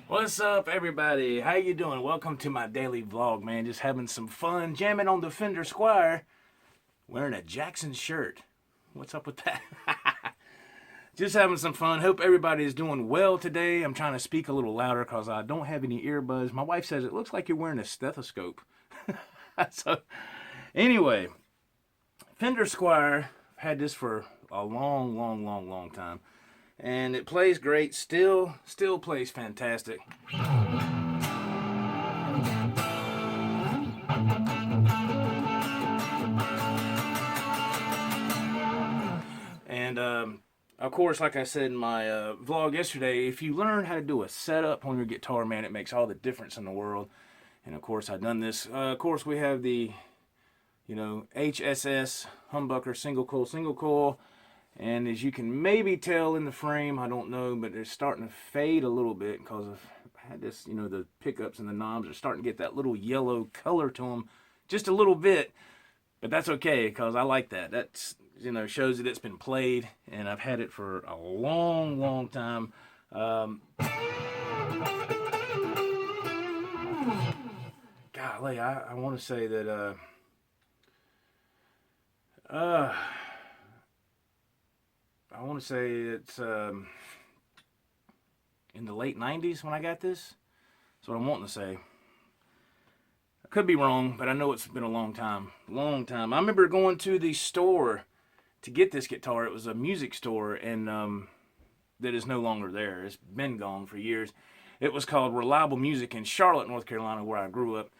What's up, everybody? How you doing? Welcome to my daily vlog, man. Just having some fun, jamming on the Fender Squire, wearing a Jackson shirt. What's up with that? Just having some fun. Hope everybody is doing well today. I'm trying to speak a little louder because I don't have any earbuds. My wife says it looks like you're wearing a stethoscope. So, anyway, Fender Squire. I've had this for a long time. And it plays great. Still plays fantastic. And of course, like I said in my vlog yesterday, if you learn how to do a setup on your guitar, man, it makes all the difference in the world. And of course, I've done this. Of course, we have the, HSS humbucker single coil. And as you can maybe tell in the frame, I don't know, but they're starting to fade a little bit because I had this, the pickups and the knobs are starting to get that little yellow color to them just a little bit. But that's okay because I like that. That's, shows that it's been played, and I've had it for a long time. Golly, I want to say that I want to say it's in the late 90s when I got this. That's what I'm wanting to say. I could be wrong, but I know it's been a long time. I remember going to the store to get this guitar. It was a music store, and that is no longer there. It's been gone for years. It was called Reliable Music in Charlotte, North Carolina, where I grew up.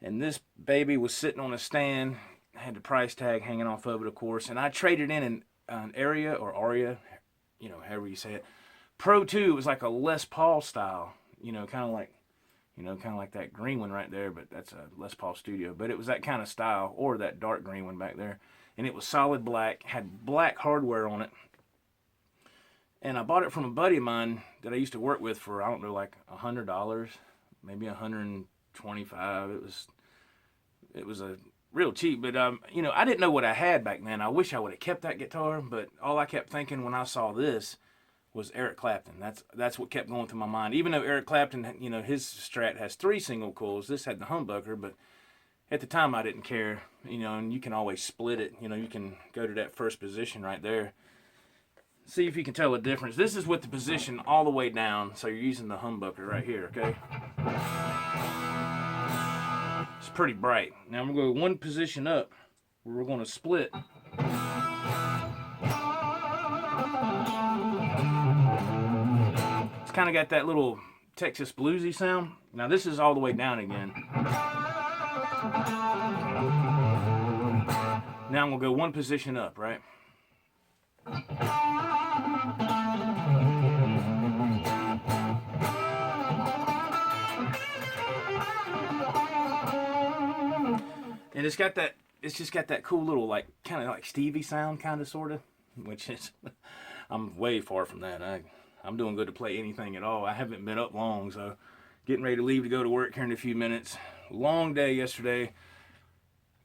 And this baby was sitting on a stand. I had the price tag hanging off of it, of course. And I traded in an Aria, however you say it. Pro 2. It was like a Les Paul style, kind of like that green one right there, but that's a Les Paul Studio. But it was that kind of style, or that dark green one back there. And it was solid black, had black hardware on it. And I bought it from a buddy of mine that I used to work with for, I don't know, like $100, maybe $125. It was a real cheap, but I didn't know what I had back then. I wish I would have kept that guitar, but all I kept thinking when I saw this was Eric Clapton. That's what kept going through my mind. Even though Eric Clapton, his Strat has 3 single coils, this had the humbucker, but at the time I didn't care, and you can always split it. You can go to that first position right there. See if you can tell the difference. This is with the position all the way down, so you're using the humbucker right here, okay? It's pretty bright. Now I'm going to go one position up, where we're going to split. It's kind of got that little Texas bluesy sound. Now this is all the way down again. Now I'm going to go one position up, right? And it's just got that cool little, like, kind of like Stevie sound, kind of, sort of, which is, I'm way far from that. I'm doing good to play anything at all. I haven't been up long, so getting ready to leave to go to work here in a few minutes. Long day yesterday.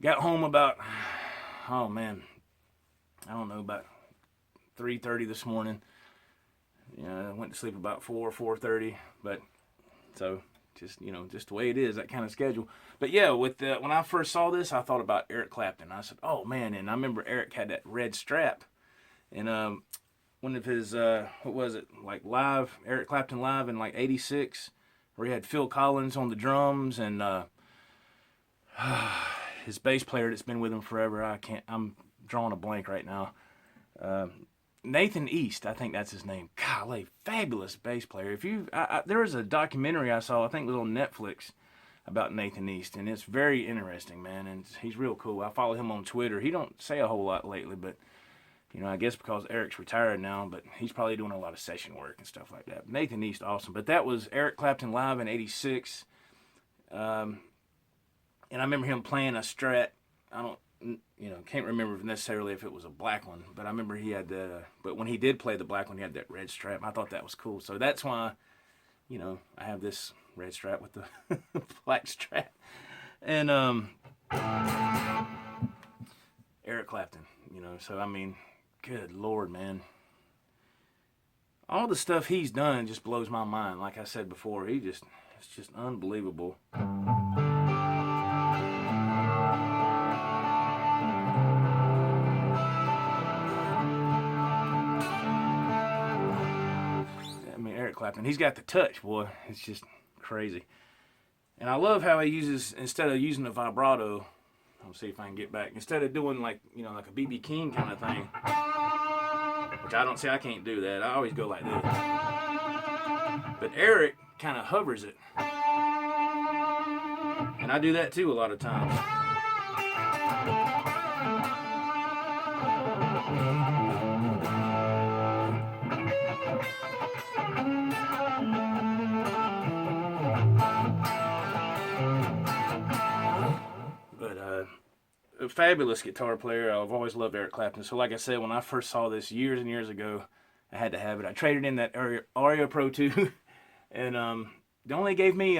Got home about, oh man, I don't know, about 3:30 this morning. I went to sleep about 4:30, but so just the way it is, that kind of schedule. But yeah, when I first saw this, I thought about Eric Clapton. I said, oh man, and I remember Eric had that red strap, and one of his what was it, like live, Eric Clapton live in like '86, where he had Phil Collins on the drums and his bass player that's been with him forever. I'm drawing a blank right now. Nathan East, I think that's his name. Golly, fabulous bass player. There was a documentary I saw, I think it was on Netflix, about Nathan East, and it's very interesting, man, and he's real cool. I follow him on Twitter. He don't say a whole lot lately, but I guess because Eric's retired now, but he's probably doing a lot of session work and stuff like that. Nathan East, awesome. But that was Eric Clapton live in '86, and I remember him playing a Strat. Can't remember necessarily if it was a black one, but I remember he had that. But when he did play the black one, he had that red strap. I thought that was cool. So that's why, I have this red strap with the black strap. And Eric Clapton, so I mean, good Lord, man. all the stuff he's done just blows my mind. Like I said before, it's just unbelievable. Eric Clapton, he's got the touch, boy. It's just crazy. And I love how he uses, instead of using the vibrato, I'll see if I can get back, instead of doing like a B.B. King kind of thing, which I can't do that. I always go like this. But Eric kind of hovers it. And I do that too a lot of times. But a fabulous guitar player. I've always loved Eric Clapton. So like I said, when I first saw this years and years ago, I had to have it. I traded in that Aria Pro 2, and they only gave me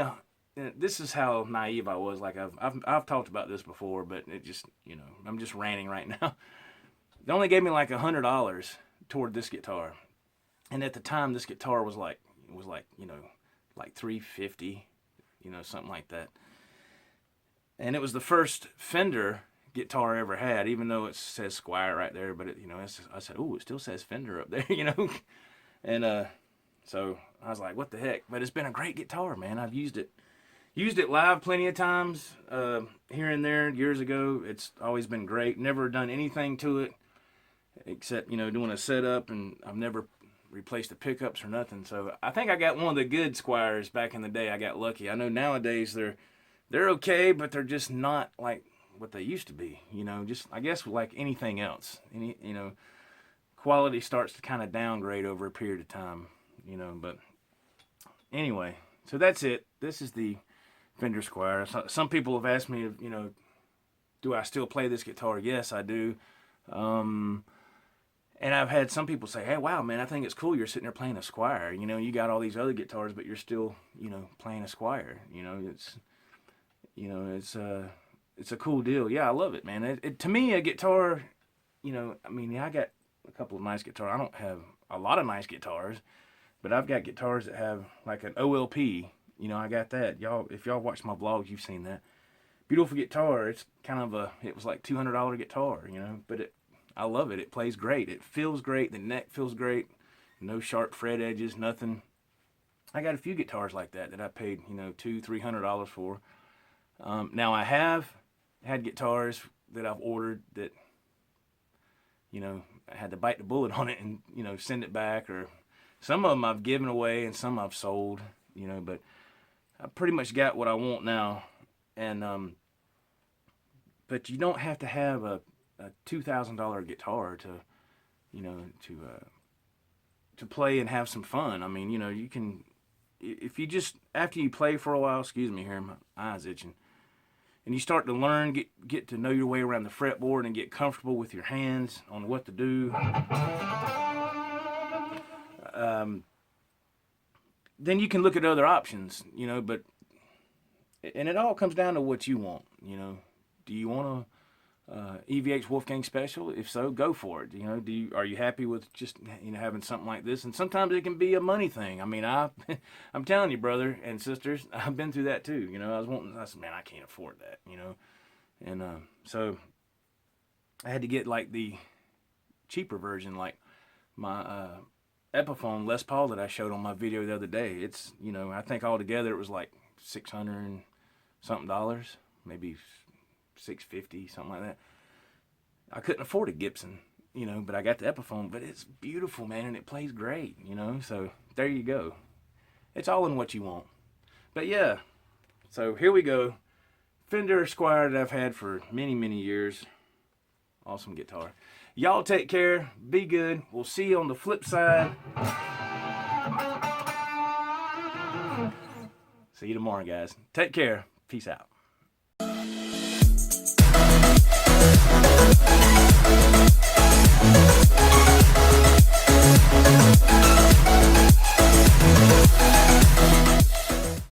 this is how naive I was. Like I've talked about this before, but it just, I'm just ranting right now. They only gave me like $100 toward this guitar, and at the time this guitar was like like $350, something like that. And it was the first Fender guitar I ever had, even though it says Squire right there. But I said, oh, it still says Fender up there, And so I was like, what the heck? But it's been a great guitar, man. I've used it live plenty of times, here and there. Years ago, it's always been great. Never done anything to it except doing a setup, and I've never replaced the pickups or nothing. So I think I got one of the good Squires back in the day. I got lucky. I know nowadays they're okay, but they're just not like what they used to be. Just I guess like anything else. Quality starts to kind of downgrade over a period of time. But anyway, so that's it. This is the Fender Squire. Some people have asked me, do I still play this guitar? Yes, I do. And I've had some people say, hey, wow, man, I think it's cool you're sitting there playing a Squire. You got all these other guitars, but you're still, playing a Squire. It's a cool deal. Yeah, I love it, man. To me, a guitar, I got a couple of nice guitars. I don't have a lot of nice guitars, but I've got guitars that have like an OLP. I got that. If y'all watch my vlogs, you've seen that. Beautiful guitar. It's kind of it was like $200 guitar, but I love it. It plays great. It feels great. The neck feels great. No sharp fret edges, nothing. I got a few guitars like that I paid, $200-$300 for. Now I have had guitars that I've ordered that, I had to bite the bullet on it and, send it back, or some of them I've given away and some I've sold, but I pretty much got what I want now. And, but you don't have to have a $2,000 guitar to play and have some fun. You can, if you just, after you play for a while, excuse me here, my eye's itching, and you start to learn, get to know your way around the fretboard and get comfortable with your hands on what to do, then you can look at other options, but, and it all comes down to what you want, Do you want a EVH Wolfgang Special? If so, go for it. Are you happy with just having something like this? And sometimes it can be a money thing. I'm telling you, brother and sisters, I've been through that too. I said, man, I can't afford that. And so I had to get like the cheaper version, like my Epiphone Les Paul that I showed on my video the other day. It's I think altogether it was like $600 and something, maybe $650, something like that. I couldn't afford a Gibson, but I got the Epiphone. But it's beautiful, man, and it plays great, So there you go. It's all in what you want. But yeah, so here we go. Fender Squire that I've had for many, many years. Awesome guitar. Y'all take care. Be good. We'll see you on the flip side. See you tomorrow, guys. Take care. Peace out.